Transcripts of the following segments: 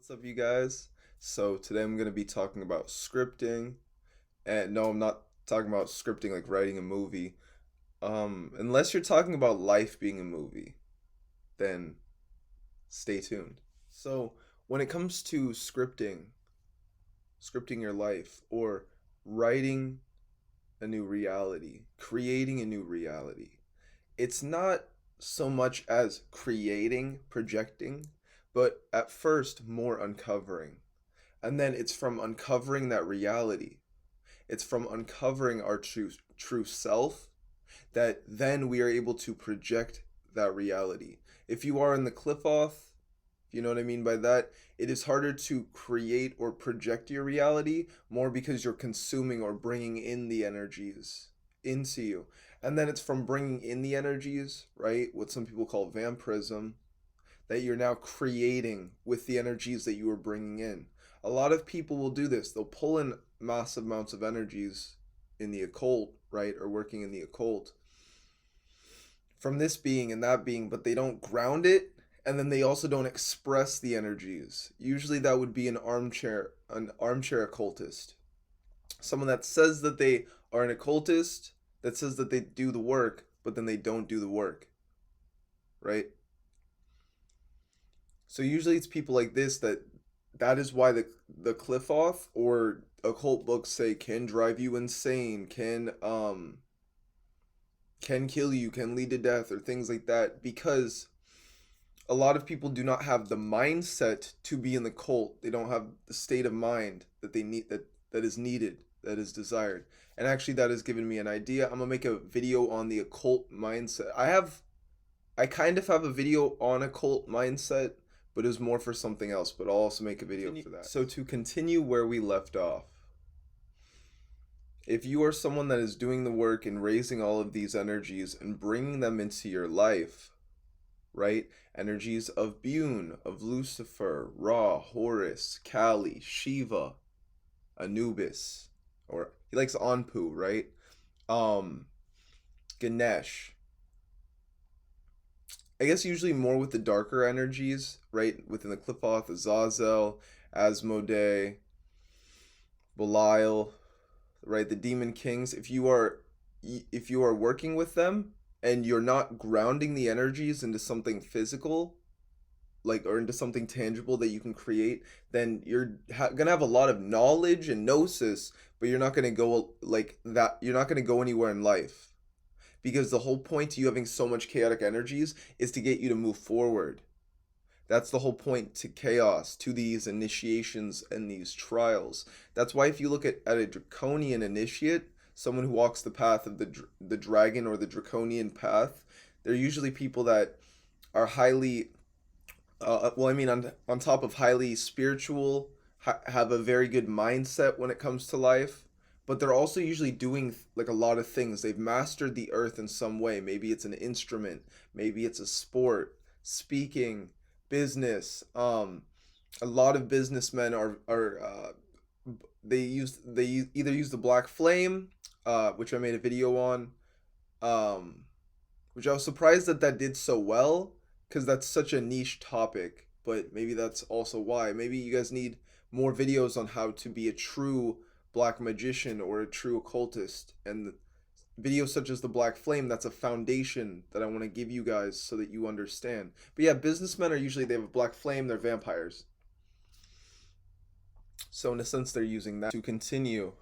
What's up, you guys? So today I'm going to be talking about scripting. And no, I'm not talking about scripting like writing a movie. Unless you're talking about life being a movie, then stay tuned. So when it comes to scripting your life or writing a new reality, creating a new reality, it's not so much as creating, projecting, but at first more uncovering. And then it's from uncovering that reality. It's from uncovering our true self that then we are able to project that reality. If you are in the qliphoth, you know what I mean by that, it is harder to create or project your reality more because you're consuming or bringing in the energies into you. And then it's from bringing in the energies, right? What some people call vampirism, that you're now creating with the energies that you were bringing in. A lot of people will do this. They'll pull in massive amounts of energies in the occult, right? Or working in the occult from this being and that being, but they don't ground it, and then they also don't express the energies. Usually that would be an armchair occultist. Someone that says that they are an occultist, that says that they do the work, but then they don't do the work, right? So usually it's people like this that is why the qliphoth or occult books say can drive you insane, can kill you, can lead to death or things like that, because a lot of people do not have the mindset to be in the cult. They don't have the state of mind that they need, that is needed, that is desired. And actually that has given me an idea. I'm gonna make a video on the occult mindset. I kind of have a video on occult mindset, but it was more for something else, but I'll also make a video for that. So to continue where we left off, if you are someone that is doing the work and raising all of these energies and bringing them into your life, right? Energies of Bune, of Lucifer, Ra, Horus, Kali, Shiva, Anubis, or he likes Anpu, right? Um, Ganesh. I guess usually more with the darker energies, right? Within the qliphoth, Azazel, Asmodee, Belial, right? The demon kings. If you are working with them and you're not grounding the energies into something physical, like, or into something tangible that you can create, then you're gonna have a lot of knowledge and gnosis, but you're not gonna go like that. You're not gonna go anywhere in life because the whole point to you having so much chaotic energies is to get you to move forward. That's the whole point to chaos, to these initiations and these trials. That's why if you look at a draconian initiate, someone who walks the path of the dragon or the draconian path, they're usually people that are highly, well, I mean, on top of highly spiritual, have a very good mindset when it comes to life, but they're also usually doing like a lot of things. They've mastered the earth in some way. Maybe it's an instrument, maybe it's a sport, speaking, business. A lot of businessmen are they either use the black flame, which I made a video on, um, which I was surprised that that did so well because that's such a niche topic. But maybe that's also why. Maybe you guys need more videos on how to be a true black magician or a true occultist, and videos such as the black flame, that's a foundation that I want to give you guys so that you understand. But yeah, businessmen are usually, they have a black flame, they're vampires, so in a sense they're using that to continue.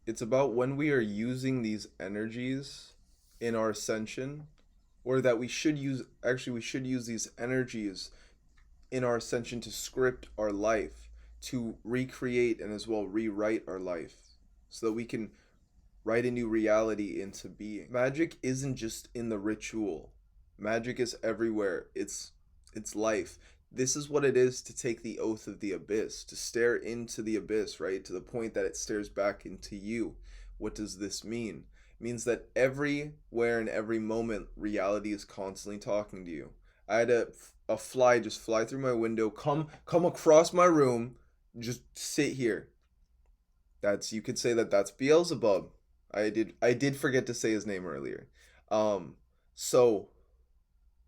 It's about when we are using these energies in our ascension, or that we should use, actually we should use these energies in our ascension to script our life, to recreate and as well rewrite our life so that we can write a new reality into being. Magic isn't just in the ritual. Magic is everywhere. It's life. This is what it is to take the oath of the abyss, to stare into the abyss, right? To the point that it stares back into you. What does this mean? It means that everywhere and every moment reality is constantly talking to you. I had a fly just fly through my window, come across my room, just sit here. That's, you could say that that's Beelzebub. I did forget to say his name earlier. So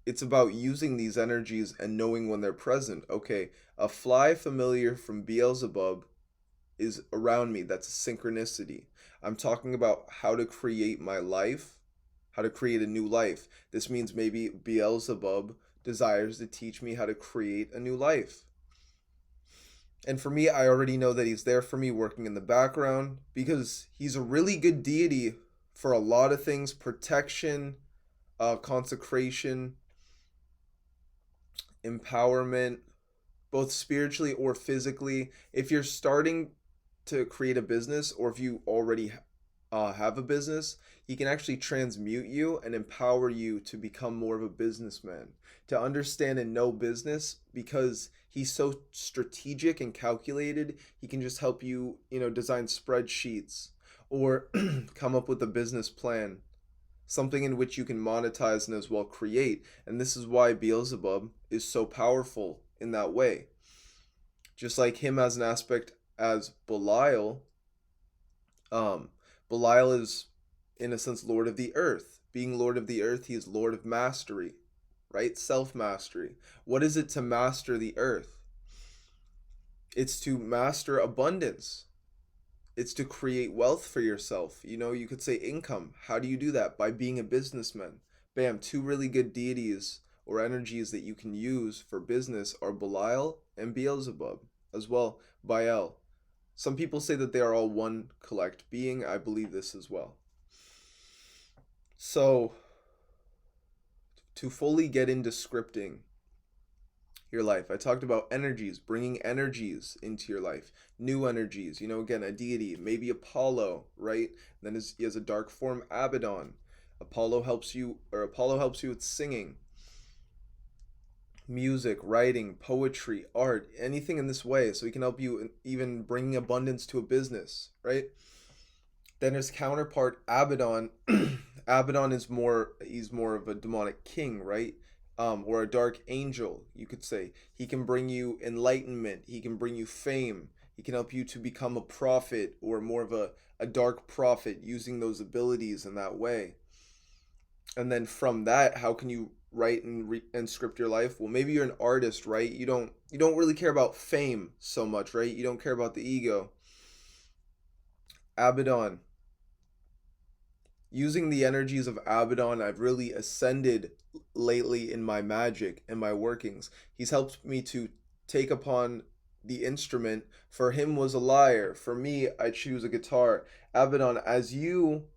it's about using these energies and knowing when they're present. Okay, a fly familiar from Beelzebub is around me. That's a synchronicity. I'm talking about how to create my life, how to create a new life. This means maybe Beelzebub desires to teach me how to create a new life. And for me, I already know that he's there for me working in the background because he's a really good deity for a lot of things: protection, consecration, empowerment, both spiritually or physically. If you're starting to create a business, or if you already have a business, he can actually transmute you and empower you to become more of a businessman, to understand and know business, because he's so strategic and calculated. He can just help you, design spreadsheets or come up with a business plan, something in which you can monetize and as well create. And this is why Beelzebub is so powerful in that way. Just like him as an aspect as Belial, Belial is, in a sense, Lord of the Earth. Being Lord of the Earth, he is Lord of Mastery, right? Self-mastery. What is it to master the Earth? It's to master abundance. It's to create wealth for yourself. You could say income. How do you do that? By being a businessman. Bam, two really good deities or energies that you can use for business are Belial and Beelzebub, as well, Baal. Some people say that they are all one collect being. I believe this as well. So, to fully get into scripting your life, I talked about energies, bringing energies into your life, new energies. Again, a deity, maybe Apollo, right? Then he has a dark form, Abaddon. Apollo helps you with singing, music, writing, poetry, art, anything in this way. So he can help you in even bringing abundance to a business, right? Then his counterpart, Abaddon. Abaddon he's more of a demonic king, right? Or a dark angel, you could say. He can bring you enlightenment. He can bring you fame. He can help you to become a prophet, or more of a dark prophet, using those abilities in that way. And then from that, how can you write and script your life? Well, maybe you're an artist, right? You don't really care about fame so much, right? You don't care about the ego. Abaddon. Using the energies of Abaddon, I've really ascended lately in my magic and my workings. He's helped me to take upon the instrument. For him was a lyre. For me, I choose a guitar. Abaddon, as you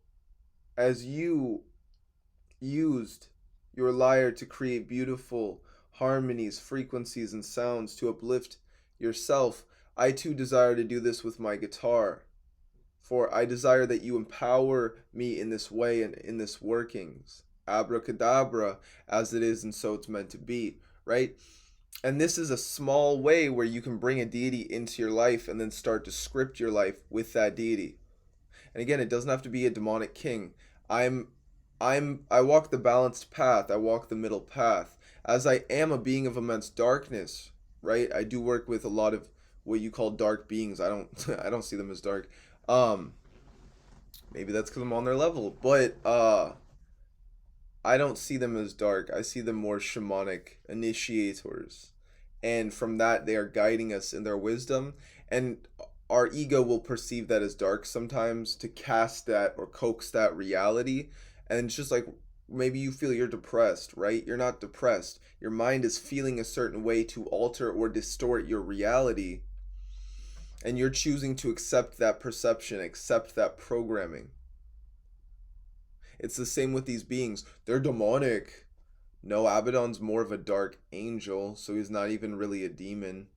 used your lyre to create beautiful harmonies, frequencies, and sounds to uplift yourself, I too desire to do this with my guitar. For I desire that you empower me in this way and in this workings. Abracadabra, as it is and so it's meant to be, right? And this is a small way where you can bring a deity into your life and then start to script your life with that deity. And again, it doesn't have to be a demonic king. I walk the balanced path. I walk the middle path. As I am a being of immense darkness, right? I do work with a lot of what you call dark beings. I don't I don't see them as dark. Maybe that's because I'm on their level, but I don't see them as dark. I see them more shamanic initiators, and from that they are guiding us in their wisdom, and our ego will perceive that as dark sometimes to cast that or coax that reality. And it's just like, maybe you feel you're depressed, right? You're not depressed. Your mind is feeling a certain way to alter or distort your reality, and you're choosing to accept that perception, accept that programming. It's the same with these beings. They're demonic. No, Abaddon's more of a dark angel, so he's not even really a demon.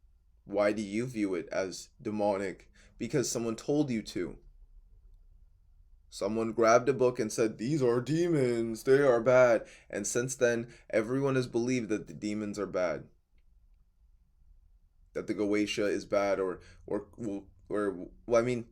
Why do you view it as demonic? Because someone told you to. Someone grabbed a book and said, these are demons, they are bad. And since then, everyone has believed that the demons are bad. That the Goetia is bad, or well, I mean,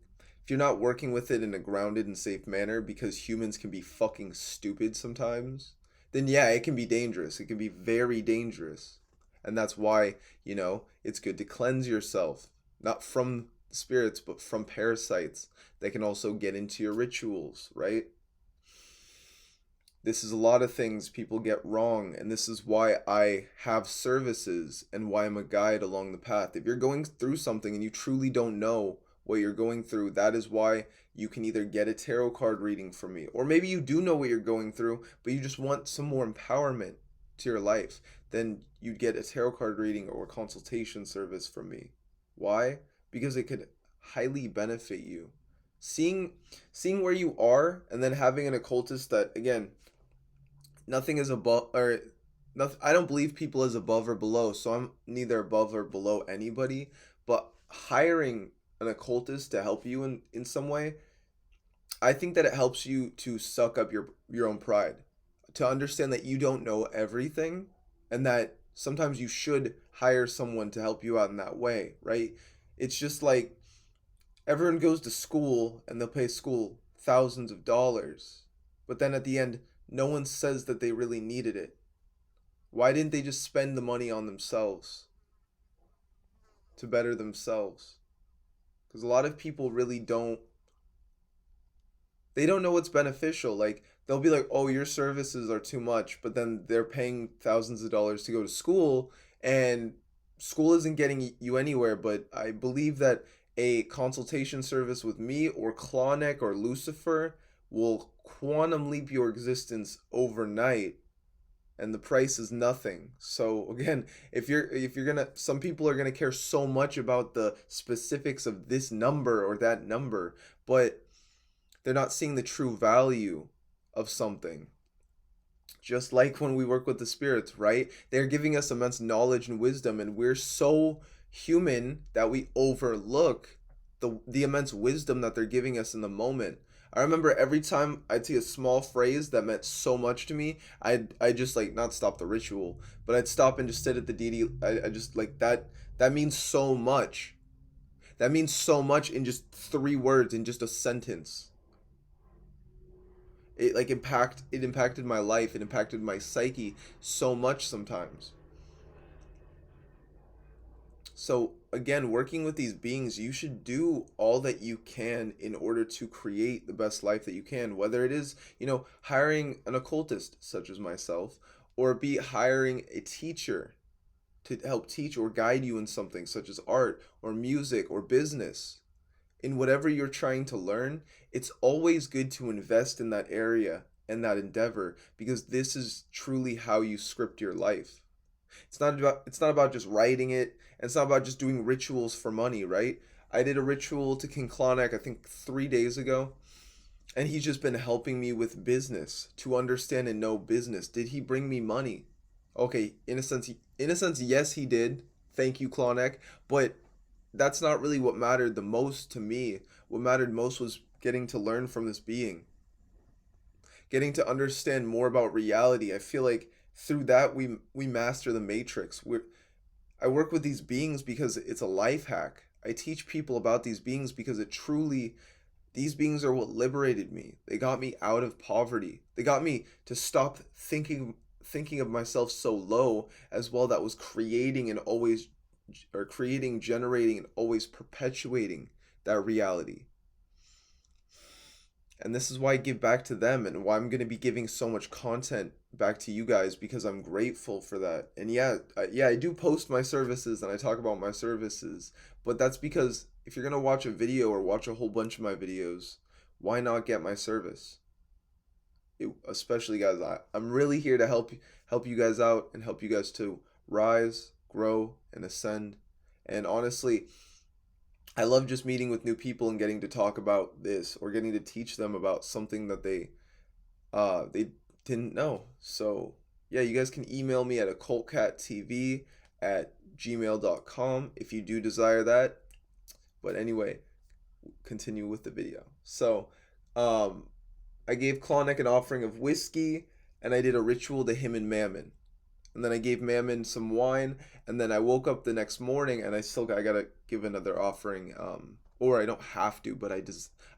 if you're not working with it in a grounded and safe manner, because humans can be fucking stupid sometimes, then yeah, it can be dangerous. It can be very dangerous. And that's why, it's good to cleanse yourself, not from spirits, but from parasites that can also get into your rituals, right? This is a lot of things people get wrong, and this is why I have services and why I'm a guide along the path. If you're going through something and you truly don't know what you're going through, that is why you can either get a tarot card reading from me, or maybe you do know what you're going through, but you just want some more empowerment to your life. Then you'd get a tarot card reading or a consultation service from me. Why? Because it could highly benefit you. Seeing seeing where you are and then having an occultist that, again, nothing is above, or nothing, I don't believe people is above or below, so I'm neither above or below anybody, but hiring an occultist to help you in some way, I think that it helps you to suck up your own pride, to understand that you don't know everything, and that sometimes you should hire someone to help you out in that way, right? It's just like everyone goes to school and they'll pay school thousands of dollars, but then at the end, no one says that they really needed it. Why didn't they just spend the money on themselves to better themselves? Because a lot of people really don't, they don't know what's beneficial. Like, they'll be like, oh, your services are too much, but then they're paying thousands of dollars to go to school, and school isn't getting you anywhere. But I believe that a consultation service with me or Clauneck or Lucifer will quantum leap your existence overnight, and the price is nothing. So again, if you're gonna, some people are gonna care so much about the specifics of this number or that number, but they're not seeing the true value of something. Just like when we work with the spirits, right? They're giving us immense knowledge and wisdom, and we're so human that we overlook the immense wisdom that they're giving us in the moment. I remember every time I'd see a small phrase that meant so much to me, I just like not stop the ritual, but I'd stop and just sit at the deity. I just like that. That means so much. That means so much in just 3 words, in just a sentence. It impacted my life. It impacted my psyche so much sometimes. So again, working with these beings, you should do all that you can in order to create the best life that you can, whether it is, hiring an occultist such as myself, or be hiring a teacher to help teach or guide you in something such as art or music or business. In whatever you're trying to learn, it's always good to invest in that area and that endeavor, because this is truly how you script your life. It's not about just writing it, and it's not about just doing rituals for money, right? I did a ritual to King Clauneck I think 3 days ago, and he's just been helping me with business, to understand and know business. Did he bring me money? Okay, in a sense, yes, he did. Thank you, Clauneck. But that's not really what mattered the most to me. What mattered most was getting to learn from this being, getting to understand more about reality. I feel like through that we master the matrix. I work with these beings because it's a life hack. I teach people about these beings because it truly, these beings are what liberated me. They got me out of poverty. They got me to stop thinking of myself so low, as well, that was creating and always, or creating, generating, and always perpetuating that reality. And this is why I give back to them, and why I'm going to be giving so much content back to you guys, because I'm grateful for that. And yeah, I do post my services and I talk about my services, but that's because if you're going to watch a video or watch a whole bunch of my videos, why not get my service? Especially guys, I'm really here to help you guys out and help you guys to rise, grow, and ascend. And honestly, I love just meeting with new people and getting to talk about this, or getting to teach them about something that they didn't know. So yeah, you guys can email me at occultcattv@gmail.com if you do desire that. But anyway, continue with the video. So um I gave Clauneck an offering of whiskey, and I did a ritual to him and Mammon. And then I gave Mammon some wine, and then I woke up the next morning and I gotta give another offering, or I don't have to, but I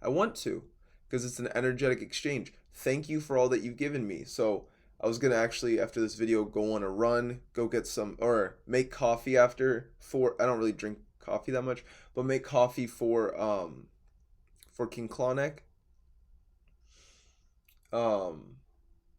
want to, because it's an energetic exchange. Thank you for all that you've given me. So I was gonna actually, after this video, go on a run, go get some, or make coffee after, for I don't really drink coffee that much, but make coffee for King Clauneck. Um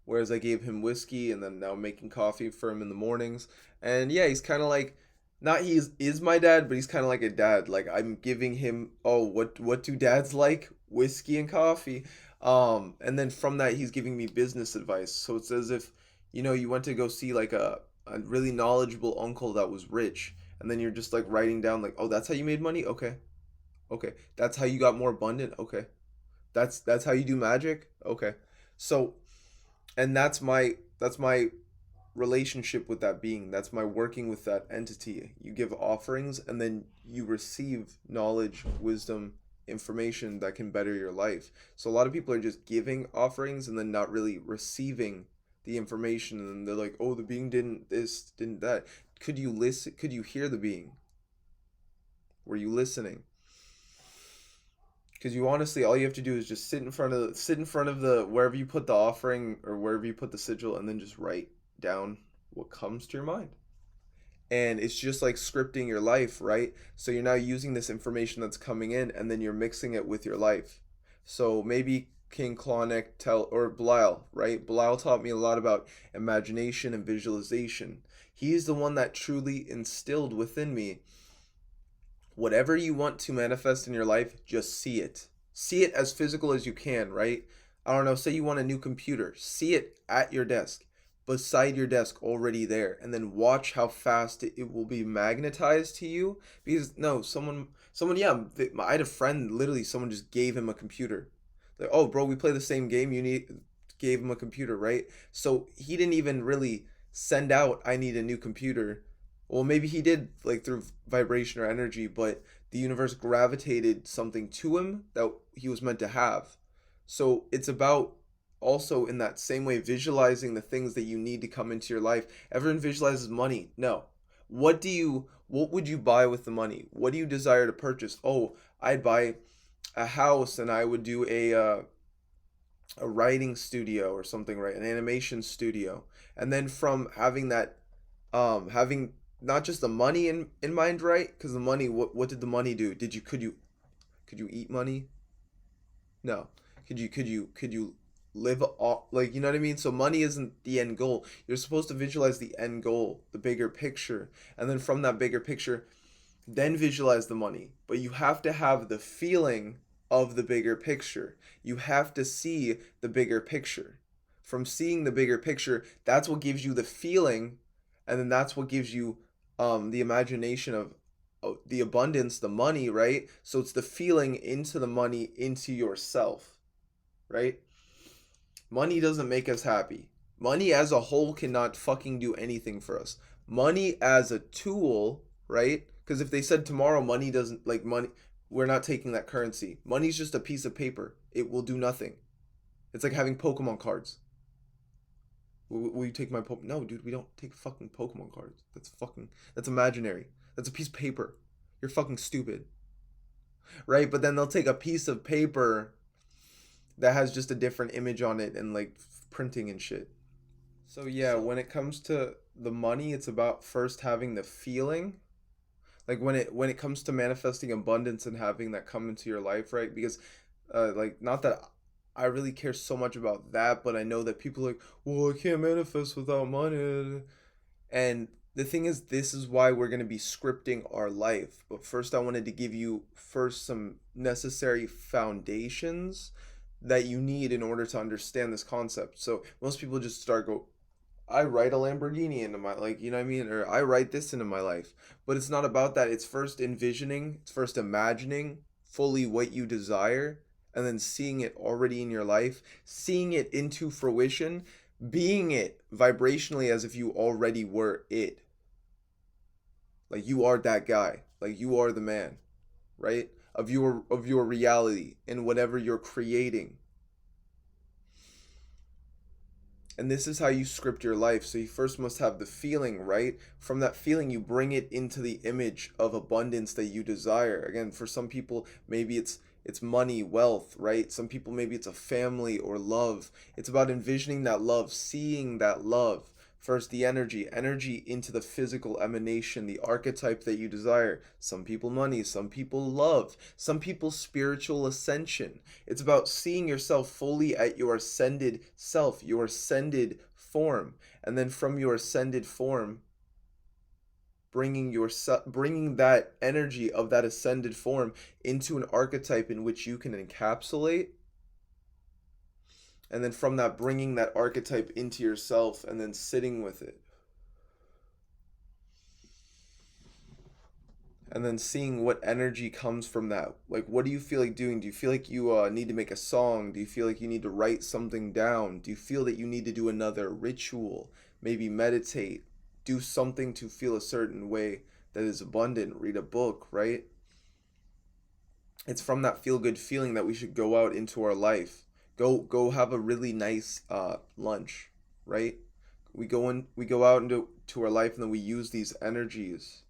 Whereas I gave him whiskey, and then now I'm making coffee for him in the mornings. And yeah, he's kind of like, not is my dad, but he's kind of like a dad. Like I'm giving him, oh, what do dads like? Whiskey and coffee. And then from that he's giving me business advice. So it's as if, you went to go see like a really knowledgeable uncle that was rich, and then you're just like writing down like, oh, that's how you made money? Okay. Okay. That's how you got more abundant? Okay. That's how you do magic? Okay. So, and that's my relationship with that being. That's my working with that entity. You give offerings, and then you receive knowledge, wisdom, information that can better your life. So a lot of people are just giving offerings and then not really receiving the information, and they're like, "Oh, the being didn't this, didn't that." Could you listen? Could you hear the being? Were you listening? Because you honestly, all you have to do is just sit in front of the wherever you put the offering or wherever you put the sigil, and then just write down what comes to your mind. And it's just like scripting your life, right? So you're now using this information that's coming in, and then you're mixing it with your life. So maybe King Clauneck tell or Belial, right? Belial taught me a lot about imagination and visualization. He's the one that truly instilled within me, whatever you want to manifest in your life, just see it. See it as physical as you can, right? I don't know, say you want a new computer, see it at your desk, beside your desk, already there, and then watch how fast it will be magnetized to you. Because no, yeah, I had a friend, literally someone just gave him a computer. Like, oh bro, we play the same game, gave him a computer, right? So he didn't even really send out, I need a new computer. Well, maybe he did, like through vibration or energy, but the universe gravitated something to him that he was meant to have. So it's about also in that same way visualizing the things that you need to come into your life. Everyone visualizes money. No. What would you buy with the money? What do you desire to purchase? Oh, I'd buy a house, and I would do a writing studio or something, right? An animation studio. And then from having that, having not just the money in mind, right? Because the money, what did the money do? Could you eat money? No. Could you live off, like, you know what I mean? So money isn't the end goal. You're supposed to visualize the end goal, the bigger picture, and then from that bigger picture, then visualize the money. But you have to have the feeling of the bigger picture. You have to see the bigger picture. From seeing the bigger picture, that's what gives you the feeling, and then that's what gives you the imagination of the abundance, the money, right? So it's the feeling into the money, into yourself, right? Money doesn't make us happy. Money as a whole cannot fucking do anything for us. Money as a tool, right? Because if they said tomorrow money doesn't, like, money, we're not taking that currency. Money's just a piece of paper. It will do nothing. It's like having Pokemon cards. Will you take my Pokemon? No, dude, we don't take fucking Pokemon cards. That's imaginary. That's a piece of paper. You're fucking stupid. Right? But then they'll take a piece of paper that has just a different image on it and like printing and shit. So yeah, when it comes to the money, it's about first having the feeling. Like when it comes to manifesting abundance and having that come into your life, right? Because like, not that I really care so much about that, but I know that people are like, well, I can't manifest without money. And the thing is, this is why we're going to be scripting our life. But first, I wanted to give you first some necessary foundations that you need in order to understand this concept. So most people just start go, I write a Lamborghini into my, like, you know what I mean? Or I write this into my life. But it's not about that. It's first envisioning, it's first imagining fully what you desire, and then seeing it already in your life, seeing it into fruition, being it vibrationally as if you already were it. Like you are that guy. Like you are the man, right? Of your reality and whatever you're creating. And this is how you script your life. So you first must have the feeling, right? From that feeling, you bring it into the image of abundance that you desire. Again, for some people, maybe it's money, wealth, right? Some people, maybe it's a family or love. It's about envisioning that love, seeing that love. First, the energy into the physical emanation, the archetype that you desire. Some people money, some people love, some people spiritual ascension. It's about seeing yourself fully at your ascended self, your ascended form, and then from your ascended form, bringing that energy of that ascended form into an archetype in which you can encapsulate, and then from that bringing that archetype into yourself and then sitting with it, and then seeing what energy comes from that. Like, what do you feel like doing? Do you feel like you need to make a song? Do you feel like you need to write something down? Do you feel that you need to do another ritual? Maybe meditate, do something to feel a certain way that is abundant, read a book, right? It's from that feel good feeling that we should go out into our life. Go have a really nice lunch, right? We go out into our life, and then we use these energies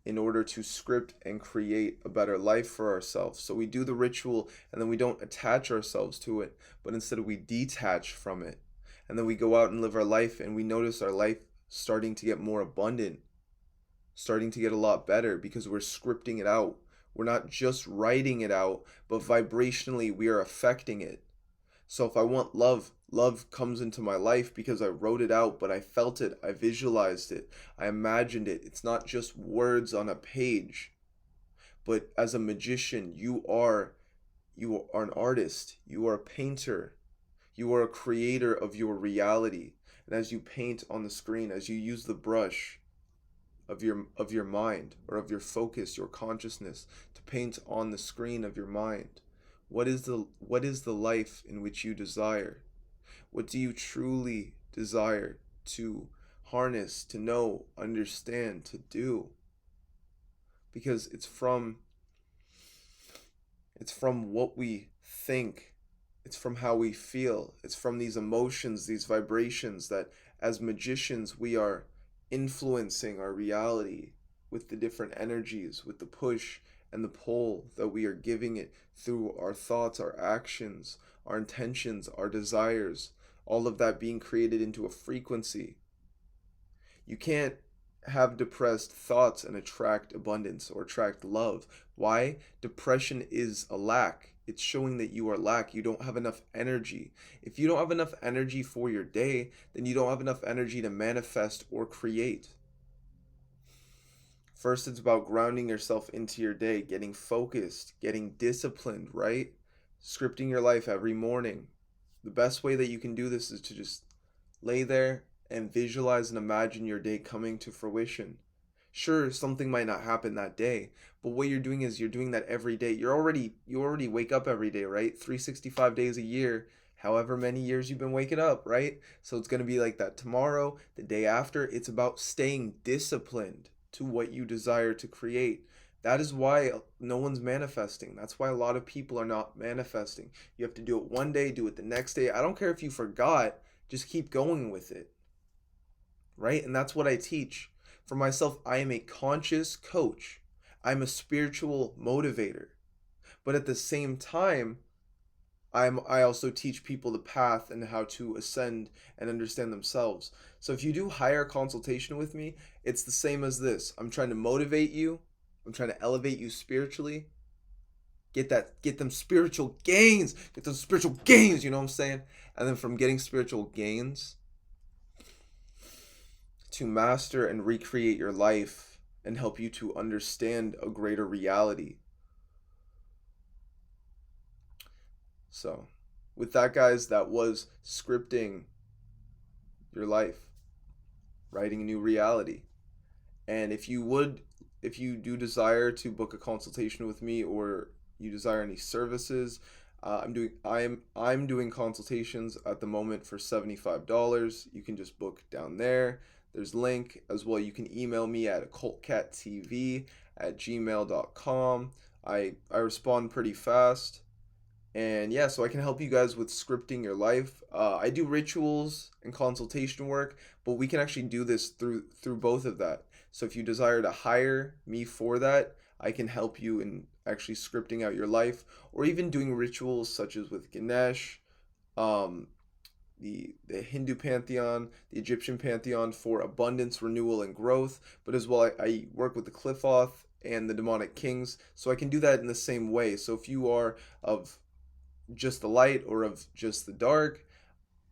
in order to script and create a better life for ourselves. So we do the ritual, and then we don't attach ourselves to it, but instead we detach from it. And then we go out and live our life, and we notice our life starting to get more abundant, starting to get a lot better, because we're scripting it out. We're not just writing it out, but vibrationally we are affecting it. So if I want love, love comes into my life because I wrote it out, but I felt it, I visualized it, I imagined it. It's not just words on a page. But as a magician, you are an artist, you are a painter, you are a creator of your reality. And as you paint on the screen, as you use the brush of your mind, or of your focus, your consciousness, to paint on the screen of your mind, what is the life in which you desire? What do you truly desire to harness, to know, understand, to do? Because it's from what we think, it's from how we feel, it's from these emotions, these vibrations, that as magicians we are influencing our reality with the different energies, with the push and the pull that we are giving it through our thoughts, our actions, our intentions, our desires, all of that being created into a frequency. You can't have depressed thoughts and attract abundance or attract love. Why? Depression is a lack. It's showing that you are lack. You don't have enough energy. If you don't have enough energy for your day, then you don't have enough energy to manifest or create. First, it's about grounding yourself into your day, getting focused, getting disciplined, right? Scripting your life every morning. The best way that you can do this is to just lay there and visualize and imagine your day coming to fruition. Sure, something might not happen that day, but what you're doing is you're doing that every day. You already wake up every day, right? 365 days a year, however many years you've been waking up, right? So it's going to be like that tomorrow, the day after. It's about staying disciplined to what you desire to create. That is why no one's manifesting. That's why a lot of people are not manifesting. You have to do it one day, do it the next day. I don't care if you forgot, just keep going with it. Right? And that's what I teach. For myself, I am a conscious coach. I'm a spiritual motivator. But at the same time, I also teach people the path and how to ascend and understand themselves. So if you do higher consultation with me, it's the same as this. I'm trying to motivate you. I'm trying to elevate you spiritually. Get them spiritual gains. Get those spiritual gains, you know what I'm saying? And then from getting spiritual gains, to master and recreate your life and help you to understand a greater reality. So, with that, guys, that was scripting your life, writing a new reality. And if you do desire to book a consultation with me, or you desire any services, I'm doing consultations at the moment for $75. You can just book down there. There's link as well. You can email me at occultcattv@gmail.com. I respond pretty fast. And yeah, so I can help you guys with scripting your life. I do rituals and consultation work, but we can actually do this through both of that. So if you desire to hire me for that, I can help you in actually scripting out your life, or even doing rituals such as with Ganesh, the Hindu pantheon, the Egyptian pantheon for abundance, renewal, and growth. But as well, I work with the qliphoth and the demonic kings, so I can do that in the same way. So if you are of just the light or of just the dark,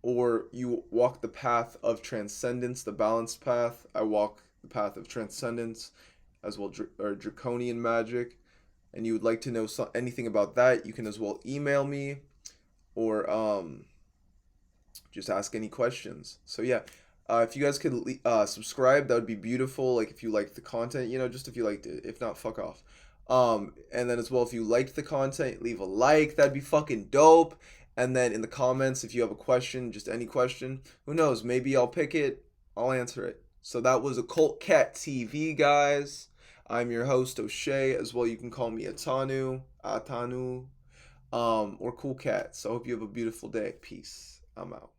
or you walk the path of transcendence, the balanced path, I walk the path of transcendence, as well, or draconian magic, and you would like to know anything about that, you can as well email me, or just ask any questions. So yeah, if you guys could subscribe, that would be beautiful. Like if you liked the content, just if you liked it. If not, fuck off. And then as well, if you liked the content, leave a like. That'd be fucking dope. And then in the comments, if you have a question, just any question, who knows? Maybe I'll pick it. I'll answer it. So that was Occult Cat TV, guys. I'm your host, O'Shea. As well, you can call me Atanu, or Cool Cat. So I hope you have a beautiful day. Peace. I'm out.